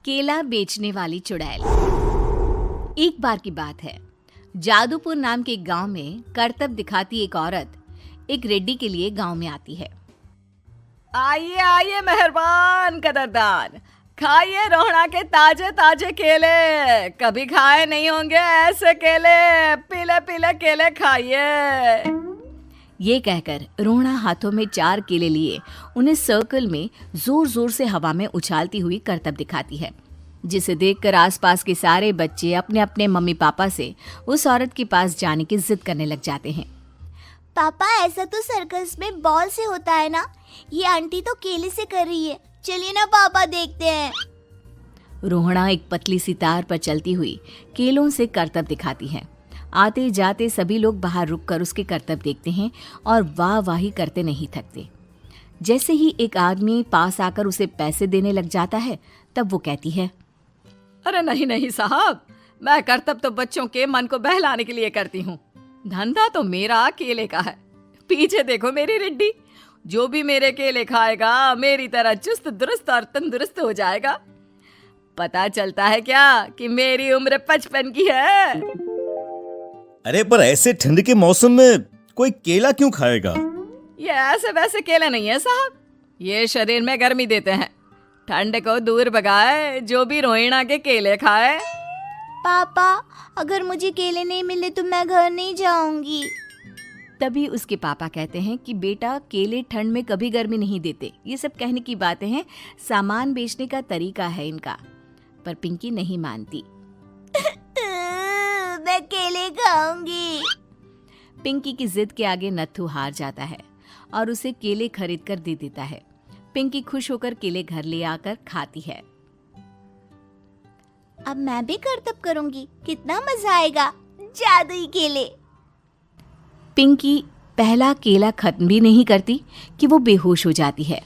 केला बेचने वाली चुड़ैल। एक बार की बात है, जादूपुर नाम के एक गांव में करतब दिखाती एक औरत एक रेड्डी के लिए गांव में आती है। आइए आइए मेहरबान कदरदान, खाइए रोहड़ा के ताजे ताजे केले। कभी खाए नहीं होंगे ऐसे केले, पीले पीले केले खाइए। ये कहकर रोहड़ा हाथों में 4 केले लिए उन्हें सर्कल में जोर जोर से हवा में उछालती हुई करतब दिखाती है, जिसे देखकर आसपास के सारे बच्चे अपने अपने मम्मी पापा से उस औरत के पास जाने की जिद करने लग जाते हैं। पापा, ऐसा तो सर्कस में बॉल से होता है ना, ये आंटी तो केले से कर रही है। चलिए ना पापा, देखते हैं। रोहड़ा एक पतली सी तार पर चलती हुई केलों से करतब दिखाती है। आते जाते सभी लोग बाहर रुककर उसके करतब देखते हैं और वाह वाही करते नहीं थकते। जैसे ही एक आदमी पास आकर उसे पैसे देने लग जाता है, तब वो कहती है, अरे नहीं नहीं साहब, मैं करतब तो बच्चों के मन को बहलाने के लिए करती हूँ। धंधा तो मेरा केले का है। पीछे देखो मेरी रिड्डी, जो भी मेरे केले खाएगा मेरी तरह चुस्त दुरुस्त और तंदुरुस्त हो जाएगा। पता चलता है क्या कि मेरी उम्र 55 की है। अरे पर ऐसे ठंड के मौसम में कोई केला क्यों खाएगा? ये ऐसे वैसे केले नहीं है साहब, ये शरीर में गर्मी देते हैं। ठंड को दूर भगाए जो भी रोहिणा के केले खाए। पापा, अगर मुझे केले नहीं मिले तो मैं घर नहीं जाऊंगी। तभी उसके पापा कहते हैं कि बेटा, केले ठंड में कभी गर्मी नहीं देते। ये सब कहने की बातें हैं, सामान बेचने का तरीका है इनका। पर पिंकी नहीं मानती। मैं केले खाऊंगी। पिंकी की जिद के आगे नत्थू हार जाता है और उसे केले खरीद कर दे देता है। पिंकी खुश होकर केले घर ले आकर खाती है। अब मैं भी करतब करूंगी, कितना मजा आएगा। जादुई केले। पिंकी पहला केला खत्म भी नहीं करती कि वो बेहोश हो जाती है।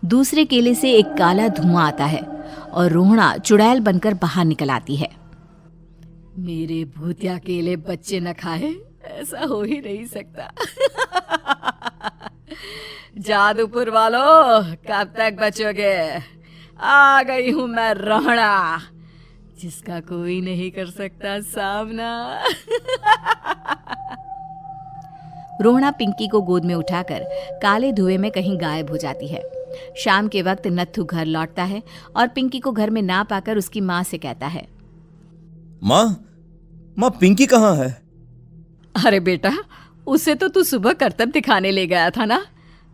दूसरे केले से एक काला धुआं आता है और रोहड़ा चुड़ैल बनकर बाहर निकल आती है। मेरे भूतिया केले बच्चे न खाए, ऐसा हो ही नहीं सकता। जादूपुर वालों, कब तक बचोगे? आ गई हूं मैं रोहड़ा, जिसका कोई नहीं कर सकता सामना। रोहड़ा पिंकी को गोद में उठाकर काले धुएं में कहीं गायब हो जाती है। शाम के वक्त नत्थू घर लौटता है और पिंकी को घर में ना पाकर उसकी माँ से कहता है, माँ पिंकी कहाँ है? अरे बेटा, उसे तो तू सुबह करतब दिखाने ले गया था ना,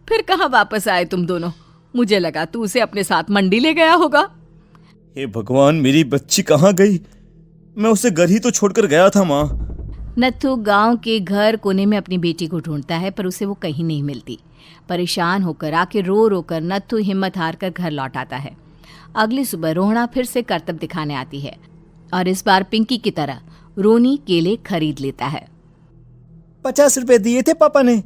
फिर कहाँ वापस आए तुम दोनों? मुझे लगा तू उसे अपने साथ मंडी ले गया होगा। हे भगवान, मेरी बच्ची कहाँ गई? मैं उसे घर ही तो छोड़कर गया था माँ। नत्थू गांव के घर कोने में अपनी बेटी को ढूंढता है, पर उसे वो कहीं नहीं मिलती। परेशान होकर आखिर रो रो कर नत्थू हिम्मत हार कर घर लौट आता है। अगली सुबह रोहड़ा फिर से करतब दिखाने आती है और इस बार पिंकी की तरह रोनी केले खरीद लेता है। 50 रुपए दिए थे पापा ने,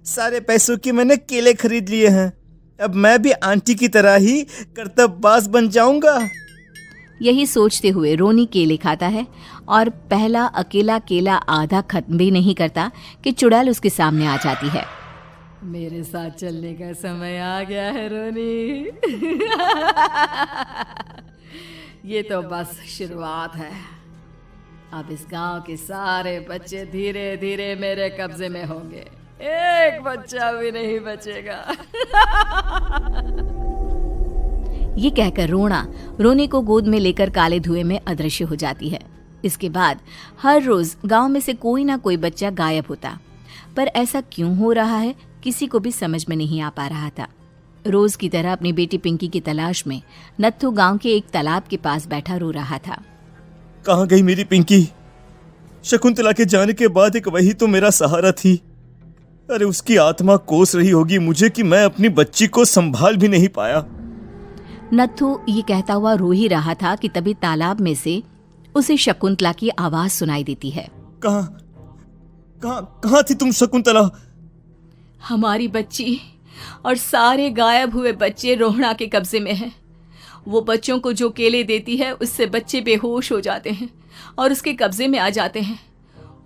सारे पैसों की मैंने केले खरीद लिए हैं। अब मैं भी आंटी की तरह ही करतबबाज बन जाऊंगा। यही सोचते हुए रोनी केले खाता है और पहला अकेला केला आधा खत्म भी नहीं करता कि चुड़ैल उसके सामने आ जाती है। मेरे साथ चलने का समय आ गया है रोनी। ये तो बस शुरुआत है। अब इस गांव के सारे बच्चे धीरे धीरे मेरे कब्जे में होंगे, एक बच्चा भी नहीं बचेगा। ये कहकर रोना रोनी को गोद में लेकर काले धुएं में अदृश्य हो जाती है। इसके बाद हर रोज गांव में से कोई ना कोई बच्चा गायब होता, पर ऐसा क्यों हो रहा है किसी को भी समझ में नहीं आ पा रहा था। रोज की तरह अपनी बेटी पिंकी की तलाश में नत्थू गांव के एक तालाब के पास बैठा रो रहा था। कहाँ गई मेरी पिंकी? शकुंतला के जाने के बाद एक वही तो मेरा सहारा थी। अरे उसकी आत्मा कोस रही होगी मुझे कि मैं अपनी बच्ची को संभाल भी नहीं पाया। नत्थू ये कहता हुआ रो ही रहा था कि तभी तालाब में से उसे शकुंतला की आवाज सुनाई देती है। कहाँ थी तुम शकुंतला? हमारी बच्ची और सारे गायब हुए बच्चे रोहड़ा के कब्जे में हैं। वो बच्चों को जो केले देती है उससे बच्चे बेहोश हो जाते हैं और उसके कब्जे में आ जाते हैं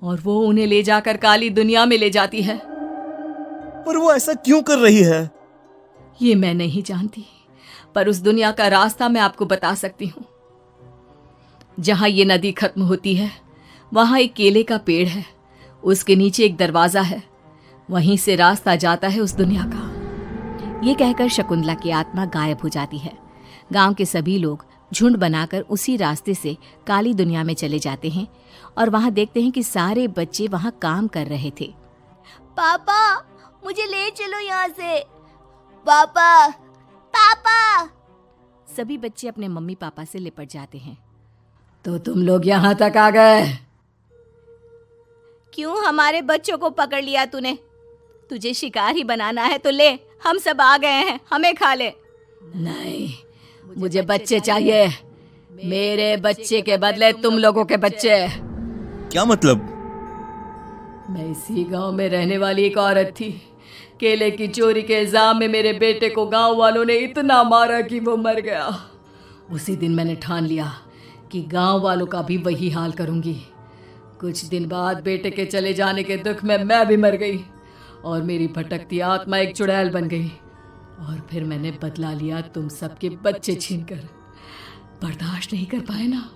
और वो उन्हें ले जाकर काली दुनिया में ले जाती है। पर वो ऐसा क्यों कर रही है? ये मैं नहीं जानती, पर उस दुनिया का रास्ता मैं आपको बता सकती हूँ। जहां ये नदी खत्म होती है वहां एक केले का पेड़ है, उसके नीचे एक दरवाजा है, वहीं से रास्ता जाता है उस दुनिया का। ये कहकर शकुंतला की आत्मा गायब हो जाती है। गांव के सभी लोग झुंड बनाकर उसी रास्ते से काली दुनिया में चले जाते हैं और वहां देखते हैं कि सारे बच्चे वहां काम कर रहे थे। पापा मुझे ले चलो यहाँ से। पापा पापा। सभी बच्चे अपने मम्मी पापा से लिपट जाते हैं। तो तुम लोग यहाँ तक आ गए? क्यों हमारे बच्चों को पकड़ लिया तूने? तुझे शिकार ही बनाना है तो ले, हम सब आ गए हैं, हमें खा ले। नहीं, मुझे बच्चे चाहिए। मेरे बच्चे के बदले तुम लोगों के बच्चे। क्या मतलब? मैं इसी गांव में रहने वाली एक औरत थी। केले की चोरी के इल्जाम में मेरे बेटे को गांव वालों ने इतना मारा कि वो मर गया। उसी दिन मैंने ठान लिया कि गांव वालों का भी वही हाल करूंगी। कुछ दिन बाद बेटे के चले जाने के दुख में मैं भी मर गई और मेरी भटकती आत्मा एक चुड़ैल बन गई। और फिर मैंने बदला लिया तुम सबके बच्चे छीनकर। बर्दाश्त नहीं कर पाए ना?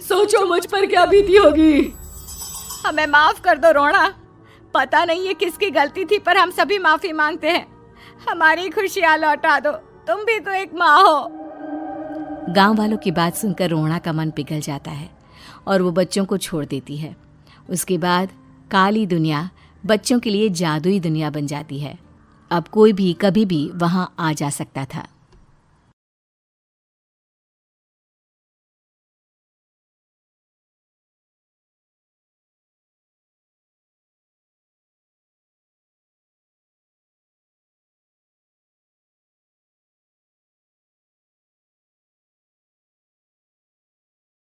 सोचो मुझ पर क्या बीती होगी। हमें माफ कर दो रोना। पता नहीं ये किसकी गलती थी, पर हम सभी माफी मांगते हैं। हमारी खुशियां लौटा दो, तुम भी तो एक माँ हो। गांव वालों की बात सुनकर रोना का मन पिघल जाता है और वो बच्चों को छोड़ देती है। उसके बाद काली दुनिया बच्चों के लिए जादुई दुनिया बन जाती है। अब कोई भी कभी भी वहां आ जा सकता था।